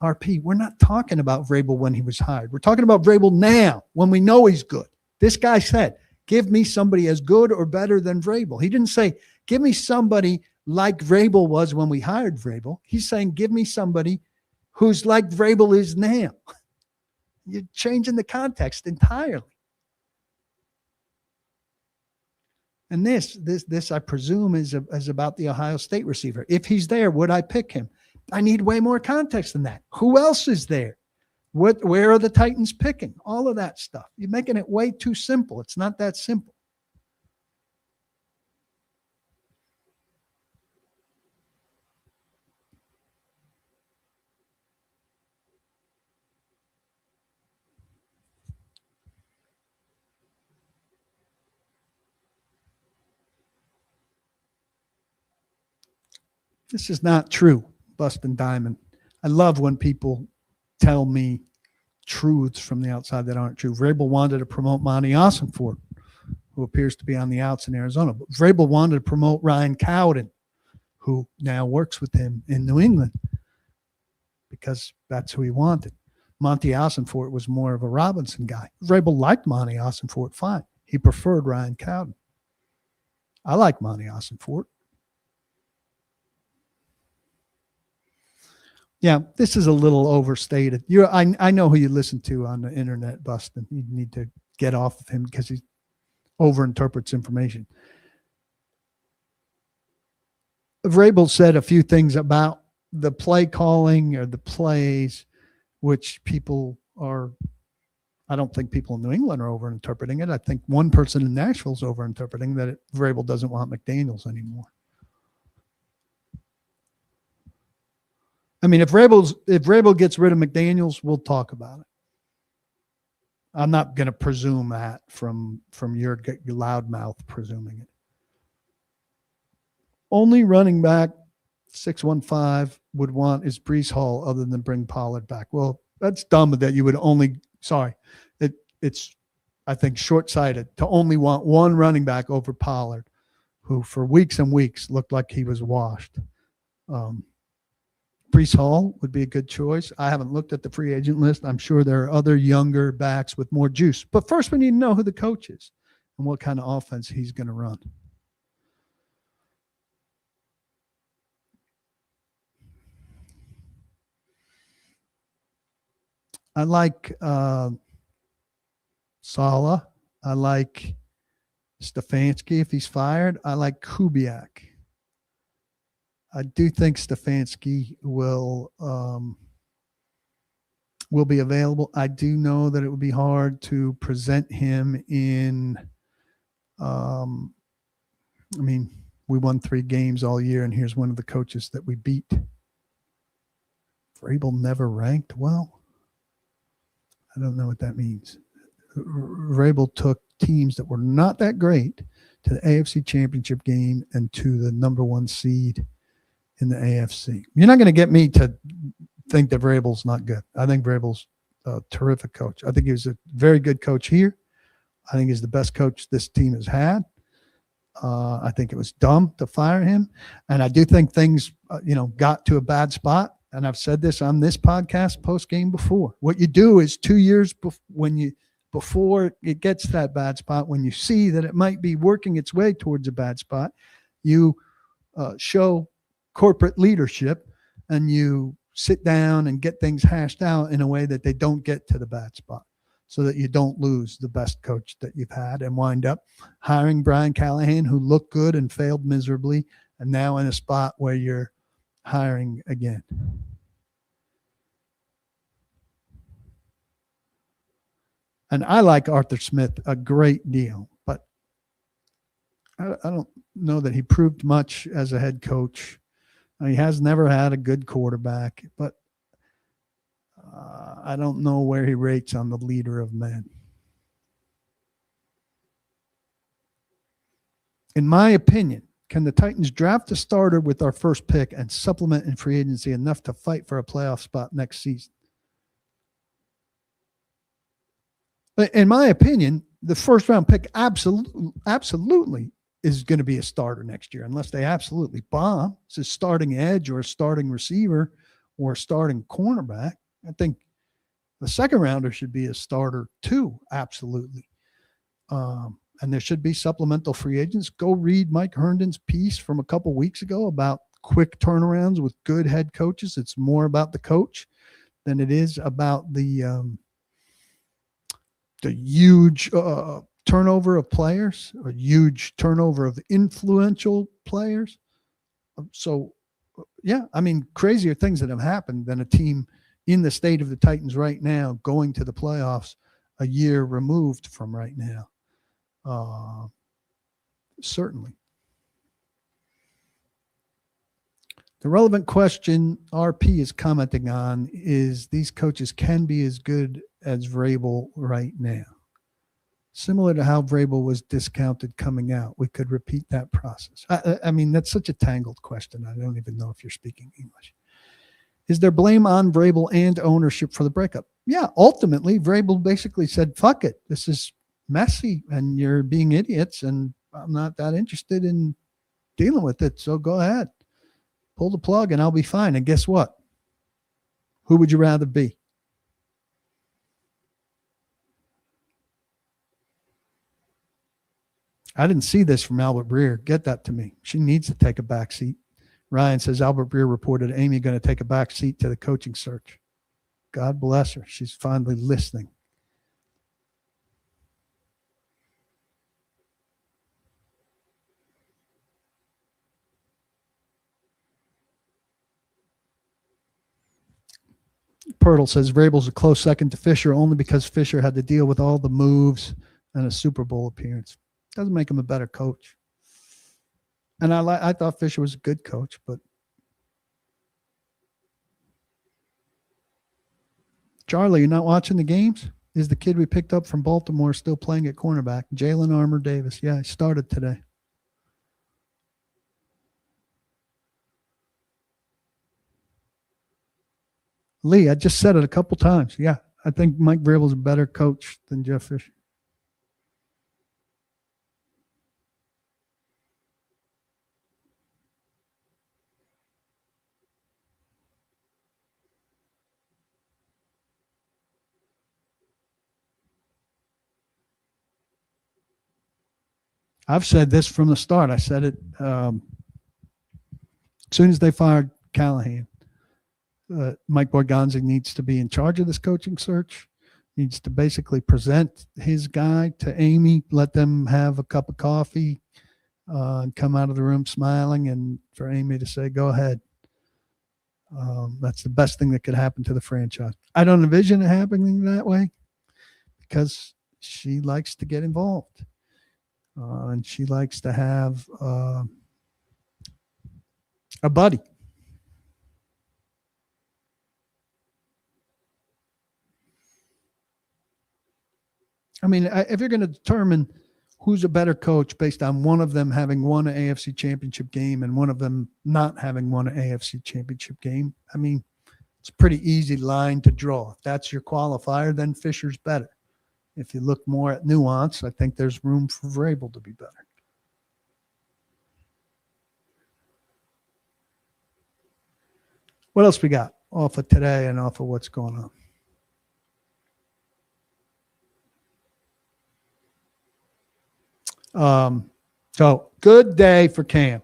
RP, we're not talking about Vrabel when he was hired. We're talking about Vrabel now when we know he's good. This guy said, give me somebody as good or better than Vrabel. He didn't say, give me somebody like Vrabel was when we hired Vrabel. He's saying, give me somebody who's like Vrabel is now. You're changing the context entirely. And this I presume is about the Ohio State receiver. If he's there, would I pick him? I need way more context than that. Who else is there? Where are the Titans picking? All of that stuff. You're making it way too simple. It's not that simple. This is not true, Bustin' Diamond. I love when people tell me truths from the outside that aren't true. Vrabel wanted to promote Monty Ossenfort, who appears to be on the outs in Arizona. But Vrabel wanted to promote Ryan Cowden, who now works with him in New England, because that's who he wanted. Monty Ossenfort was more of a Robinson guy. Vrabel liked Monty Ossenfort fine. He preferred Ryan Cowden. I like Monty Ossenfort. Yeah, this is a little overstated. I know who you listen to on the internet, Bustin. You need to get off of him because he overinterprets information. Vrabel said a few things about the play calling or the plays, which people are, I don't think people in New England are overinterpreting it. I think one person in Nashville is overinterpreting that Vrabel doesn't want McDaniels anymore. I mean, if Vrabel gets rid of McDaniels, we'll talk about it. I'm not going to presume that from your loudmouth presuming it. Only running back 615 would want is Breece Hall, other than bring Pollard back. Well, that's dumb that you would only. Sorry, it's I think short-sighted to only want one running back over Pollard, who for weeks and weeks looked like he was washed. Breece Hall would be a good choice. I haven't looked at the free agent list. I'm sure there are other younger backs with more juice. But first, we need to know who the coach is and what kind of offense he's going to run. I like Saleh. I like Stefanski if he's fired. I like Kubiak. I do think Stefanski will be available. I do know that it would be hard to present him in. I mean, we won 3 games all year, and here's one of the coaches that we beat. Vrabel never ranked well. I don't know what that means. Vrabel took teams that were not that great to the AFC Championship game and to the number 1 seed in the AFC. You're not going to get me to think that Vrabel's not good. I think Vrabel's a terrific coach. I think he was a very good coach here. I think he's the best coach this team has had. I think it was dumb to fire him. And I do think things, got to a bad spot. And I've said this on this podcast post-game before. What you do is 2 years before it gets to that bad spot, when you see that it might be working its way towards a bad spot, you show corporate leadership and you sit down and get things hashed out in a way that they don't get to the bad spot, so that you don't lose the best coach that you've had and wind up hiring Brian Callahan, who looked good and failed miserably, and now in a spot where you're hiring again. And I like Arthur Smith a great deal, but I don't know that he proved much as a head coach. He has never had a good quarterback, but I don't know where he rates on the leader of men. In my opinion, can the Titans draft a starter with our first pick and supplement in free agency enough to fight for a playoff spot next season? In my opinion, the first round pick absolutely is going to be a starter next year, unless they absolutely bomb. It's a starting edge or a starting receiver or a starting cornerback. I think the second rounder should be a starter too, absolutely. And there should be supplemental free agents. Go read Mike Herndon's piece from a couple weeks ago about quick turnarounds with good head coaches. It's more about the coach than it is about the huge turnover of players, a huge turnover of influential players. So, yeah, I mean, crazier things that have happened than a team in the state of the Titans right now going to the playoffs a year removed from right now. Certainly. The relevant question RP is commenting on is these coaches can be as good as Vrabel right now. Similar to how Vrabel was discounted coming out, we could repeat that process. I mean, that's such a tangled question. I don't even know if you're speaking English. Is there blame on Vrabel and ownership for the breakup? Yeah, ultimately, Vrabel basically said, fuck it. This is messy and you're being idiots, and I'm not that interested in dealing with it. So go ahead, pull the plug and I'll be fine. And guess what? Who would you rather be? I didn't see this from Albert Breer. Get that to me. She needs to take a back seat. Ryan says Albert Breer reported Amy going to take a back seat to the coaching search. God bless her. She's finally listening. Pirtle says Vrabel's a close second to Fisher only because Fisher had to deal with all the moves and a Super Bowl appearance. Doesn't make him a better coach. And I thought Fisher was a good coach, but Charlie, you're not watching the games? Is the kid we picked up from Baltimore still playing at cornerback? Jalen Armour Davis. Yeah, he started today. Lee, I just said it a couple times. Yeah, I think Mike Vrabel's a better coach than Jeff Fisher. I've said this from the start. I said it as soon as they fired Callahan. Mike Borgonzi needs to be in charge of this coaching search, needs to basically present his guy to Amy, let them have a cup of coffee and come out of the room smiling, and for Amy to say, go ahead. That's the best thing that could happen to the franchise. I don't envision it happening that way because she likes to get involved. And she likes to have a buddy. I mean, if you're going to determine who's a better coach based on one of them having won an AFC championship game and one of them not having won an AFC championship game, I mean, it's a pretty easy line to draw. If that's your qualifier, then Fisher's better. If you look more at nuance, I think there's room for Vrabel to be better. What else we got off of today and off of what's going on? So good day for Cam.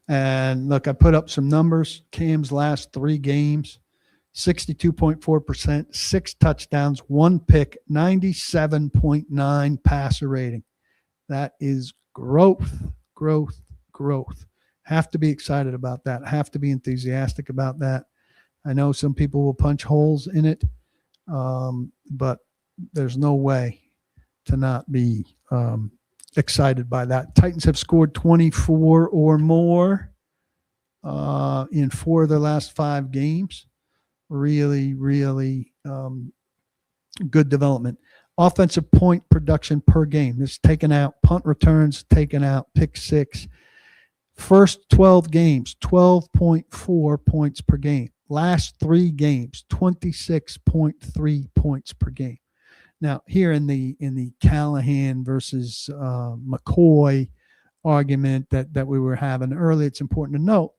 And look, I put up some numbers. Cam's last 3 games, 62.4%, 6 touchdowns, 1 pick, 97.9 passer rating. That is growth. Have to be excited about that. Have to be enthusiastic about that. I know some people will punch holes in it, but there's no way to not be excited by that. Titans have scored 24 or more in 4 of their last 5 games. Really good development. Offensive point production per game. This is taken out. Punt returns taken out. Pick 6. First 12 games, 12.4 points per game. Last 3 games, 26.3 points per game. Now, here in the Callahan versus McCoy argument that we were having earlier, it's important to note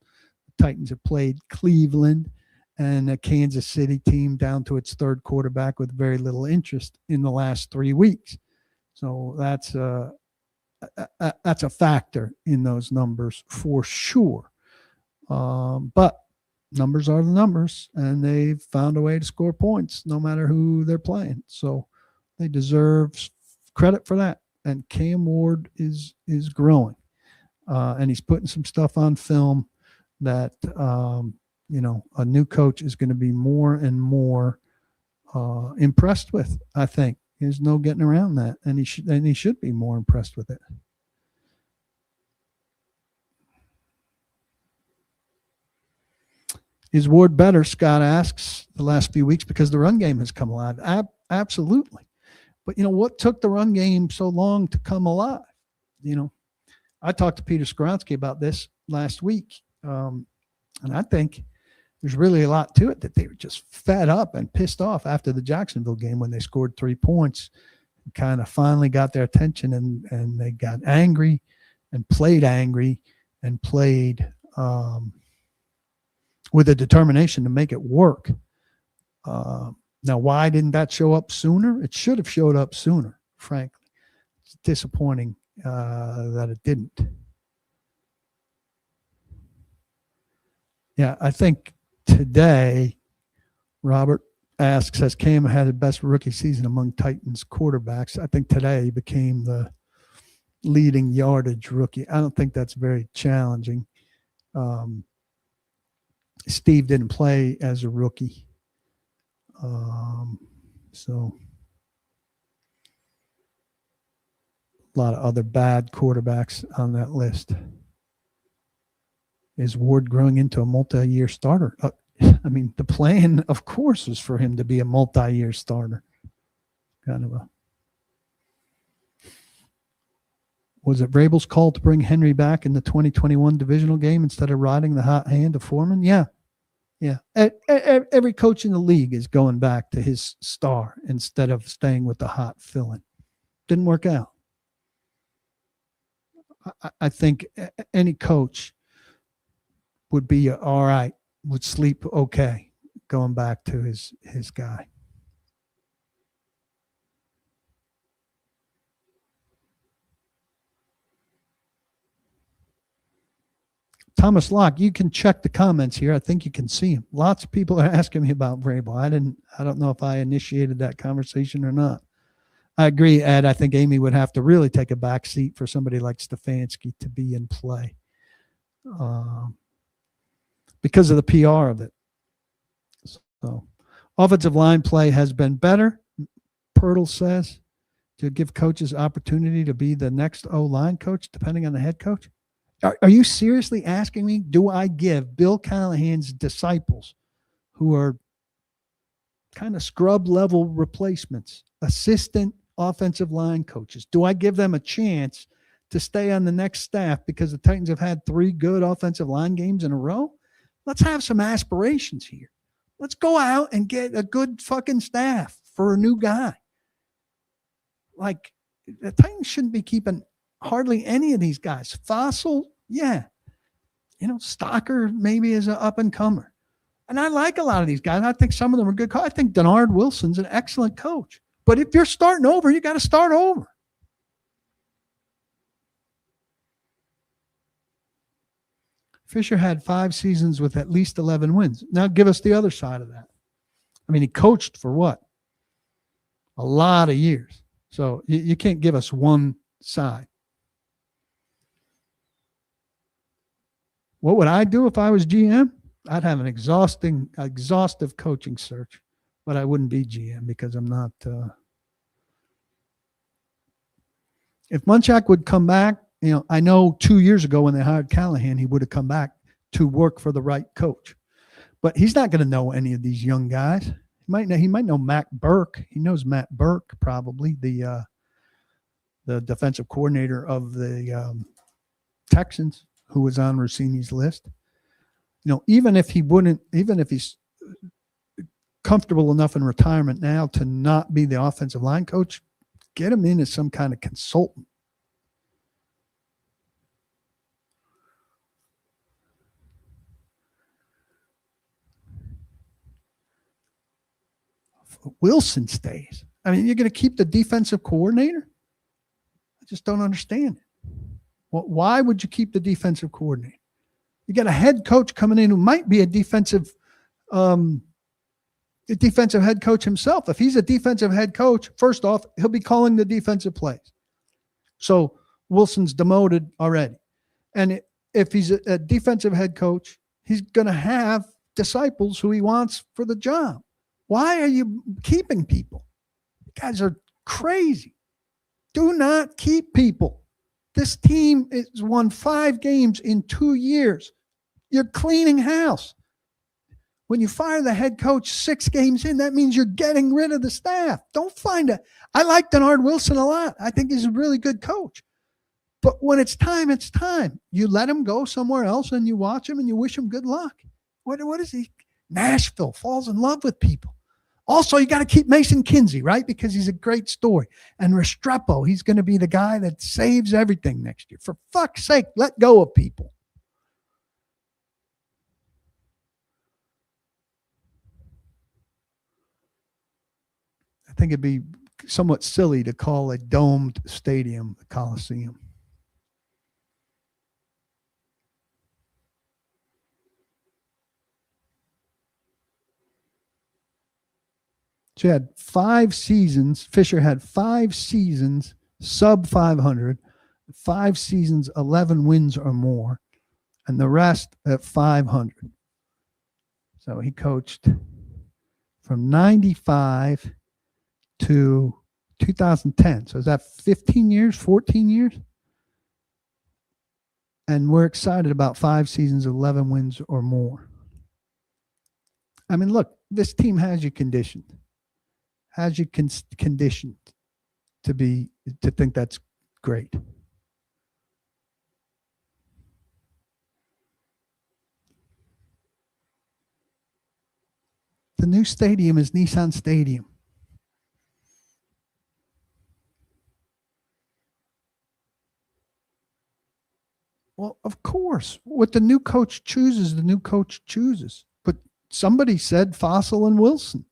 the Titans have played Cleveland and a Kansas City team down to its 3rd quarterback with very little interest in the last 3 weeks. So that's a factor in those numbers for sure. But numbers are the numbers, and they've found a way to score points no matter who they're playing. So they deserve credit for that. And Cam Ward is growing, and he's putting some stuff on film that a new coach is going to be more and more impressed with. I think there's no getting around that, and he should be more impressed with it. Is Ward better, Scott asks, the last few weeks because the run game has come alive? Absolutely. But, what took the run game so long to come alive? I talked to Peter Skoronsky about this last week, and I think there's really a lot to it, that they were just fed up and pissed off after the Jacksonville game when they scored 3 points, kind of finally got their attention, and they got angry and played with a determination to make it work. Now, why didn't that show up sooner? It should have showed up sooner, frankly. It's disappointing that it didn't. Yeah, I think today, Robert asks, has Cam had the best rookie season among Titans quarterbacks? I think today he became the leading yardage rookie. I don't think that's very challenging. Steve didn't play as a rookie. So a lot of other bad quarterbacks on that list. Is Ward growing into a multi-year starter? I mean, the plan, of course, was for him to be a multi-year starter. Kind of a. Was it Vrabel's call to bring Henry back in the 2021 divisional game instead of riding the hot hand of Foreman? Yeah. Yeah. Every coach in the league is going back to his star instead of staying with the hot fill-in. Didn't work out. I think any coach would be all right, would sleep okay going back to his guy. Thomas Locke, you can check the comments here. I think you can see them. Lots of people are asking me about Vrabel. I don't know if I initiated that conversation or not. I agree, Ed. I think Amy would have to really take a back seat for somebody like Stefanski to be in play because of the PR of it. So, offensive line play has been better, Pirtle says, to give coaches opportunity to be the next O-line coach, depending on the head coach. Are you seriously asking me, do I give Bill Callahan's disciples, who are kind of scrub level replacements, assistant offensive line coaches, do I give them a chance to stay on the next staff because the Titans have had 3 good offensive line games in a row? Let's have some aspirations here. Let's go out and get a good fucking staff for a new guy. Like, the Titans shouldn't be keeping hardly any of these guys. Fossil, yeah. Stocker maybe is an up-and-comer. And I like a lot of these guys. I think some of them are good. I think Denard Wilson's an excellent coach. But if you're starting over, you got to start over. Fisher had 5 seasons with at least 11 wins. Now give us the other side of that. I mean, he coached for what? A lot of years. So you can't give us one side. What would I do if I was GM? I'd have an exhaustive coaching search, but I wouldn't be GM because I'm not. If Munchak would come back, I know 2 years ago when they hired Callahan, he would have come back to work for the right coach, but he's not going to know any of these young guys. He might know Matt Burke. He knows Matt Burke, probably the defensive coordinator of the Texans, who was on Rossini's list. Even if he's comfortable enough in retirement now to not be the offensive line coach, get him in as some kind of consultant. Wilson stays. I mean, you're going to keep the defensive coordinator? I just don't understand it. Well, why would you keep the defensive coordinator? You got a head coach coming in who might be a defensive head coach himself. If he's a defensive head coach, first off, he'll be calling the defensive plays. So Wilson's demoted already. And if he's a defensive head coach, he's going to have disciples who he wants for the job. Why are you keeping people? You guys are crazy. Do not keep people. This team has won 5 games in 2 years. You're cleaning house. When you fire the head coach 6 games in, that means you're getting rid of the staff. Don't find I like Denard Wilson a lot. I think he's a really good coach. But when it's time, it's time. You let him go somewhere else and you watch him and you wish him good luck. What is he? Nashville falls in love with people. Also, you got to keep Mason Kinsey, right? Because he's a great story. And Restrepo, he's going to be the guy that saves everything next year. For fuck's sake, let go of people. I think it'd be somewhat silly to call a domed stadium a Coliseum. She had 5 seasons. Fisher had 5 seasons, sub 500, 5 seasons, 11 wins or more, and the rest at 500. So he coached from 95 to 2010. So is that 15 years, 14 years? And we're excited about 5 seasons, 11 wins or more. I mean, look, this team has you conditioned. Has you conditioned to think that's great. The new stadium is Nissan Stadium. Well, of course, what the new coach chooses, the new coach chooses. But somebody said Fossil and Wilson.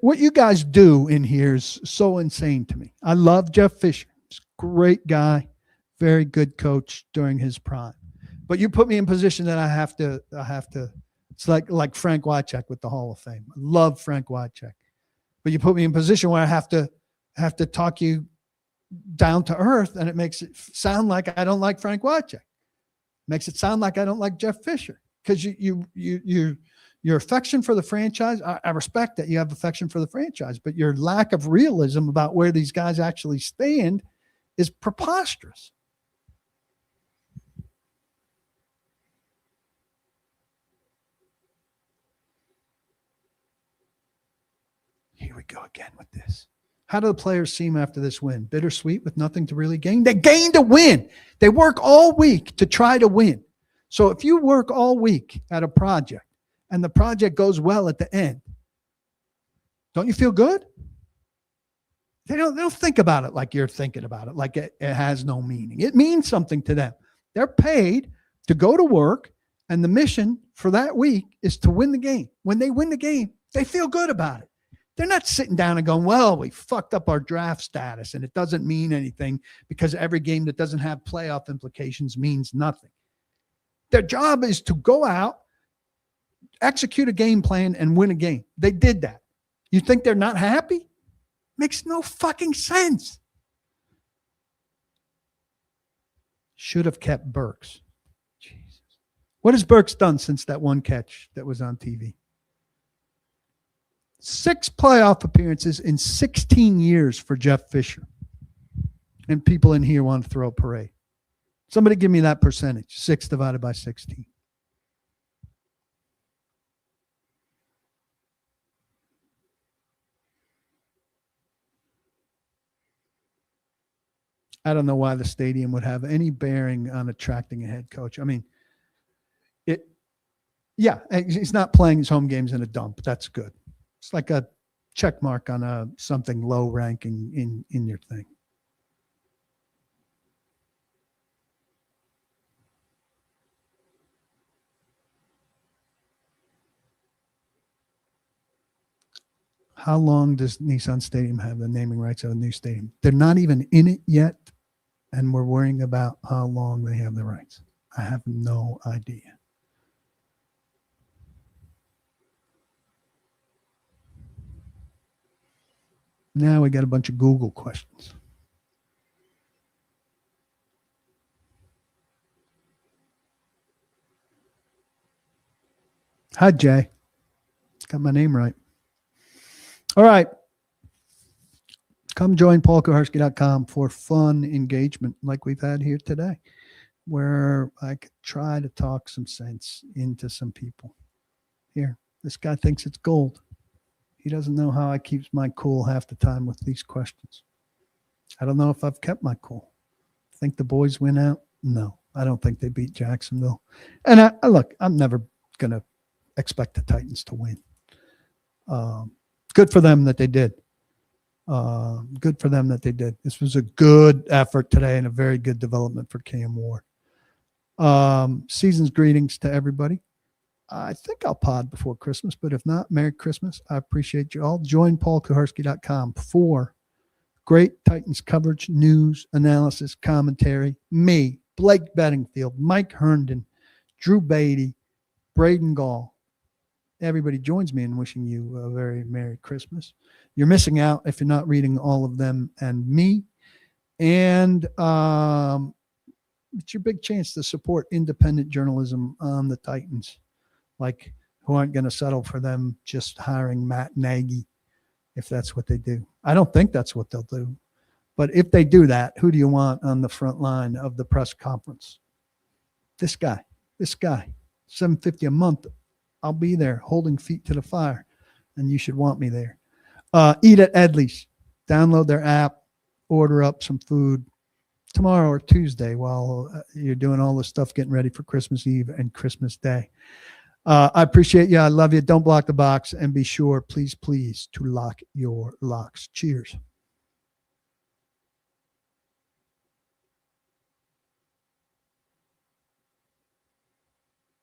What you guys do in here is so insane to me. I love Jeff Fisher. He's a great guy, very good coach during his prime. But you put me in position that I have to. It's like Frank Wycheck with the Hall of Fame. I love Frank Wycheck. But you put me in a position where I have to talk you down to earth, and it makes it sound like I don't like Frank Wycheck. Makes it sound like I don't like Jeff Fisher, because your affection for the franchise, I respect that you have affection for the franchise, but your lack of realism about where these guys actually stand is preposterous. Here we go again with this. How do the players seem after this win? Bittersweet with nothing to really gain? They gained a win. They work all week to try to win. So if you work all week at a project and the project goes well at the end, don't you feel good? They don't think about it like you're thinking about it, like it has no meaning. It means something to them. They're paid to go to work, and the mission for that week is to win the game. When they win the game, they feel good about it. They're not sitting down and going, well, we fucked up our draft status and it doesn't mean anything because every game that doesn't have playoff implications means nothing. Their job is to go out, execute a game plan, and win a game. They did that. You think they're not happy? Makes no fucking sense. Should have kept Burks. Jesus. What has Burks done since that one catch that was on TV? 6 playoff appearances in 16 years for Jeff Fisher. And people in here want to throw a parade. Somebody give me that percentage. 6 divided by 16. I don't know why the stadium would have any bearing on attracting a head coach. I mean, he's not playing his home games in a dump. That's good. It's like a check mark on something low ranking in your thing. How long does Nissan Stadium have the naming rights of a new stadium? They're not even in it yet, and we're worrying about how long they have the rights. I have no idea. Now we got a bunch of Google questions. Hi, Jay. Got my name right. All right. Come join paulkuharsky.com for fun engagement like we've had here today, where I could try to talk some sense into some people. Here, this guy thinks it's gold. He doesn't know how I keep my cool half the time with these questions. I don't know if I've kept my cool. think the boys win out? No, I don't think they beat Jacksonville. And look, I'm never going to expect the Titans to win. Good for them that they did. Good for them that they did. This was a good effort today and a very good development for Cam Ward. Season's greetings to everybody. I think I'll pod before Christmas, but if not, Merry Christmas. I appreciate you all. Join paulkuharsky.com for great Titans coverage, news, analysis, commentary. Me, Blake Bedingfield, Mike Herndon, Drew Beatty, Braden Gall. Everybody joins me in wishing you a very Merry Christmas. You're missing out if you're not reading all of them and me. And it's your big chance to support independent journalism on the Titans, like who aren't going to settle for them just hiring Matt Nagy if that's what they do. I don't think that's what they'll do. But if they do that, who do you want on the front line of the press conference? This guy, $750 a month. I'll be there holding feet to the fire, and you should want me there. Eat at Edley's. Download their app, order up some food tomorrow or Tuesday while you're doing all this stuff, getting ready for Christmas Eve and Christmas Day. I appreciate you. I love you. Don't block the box, and be sure, please, to lock your locks. Cheers.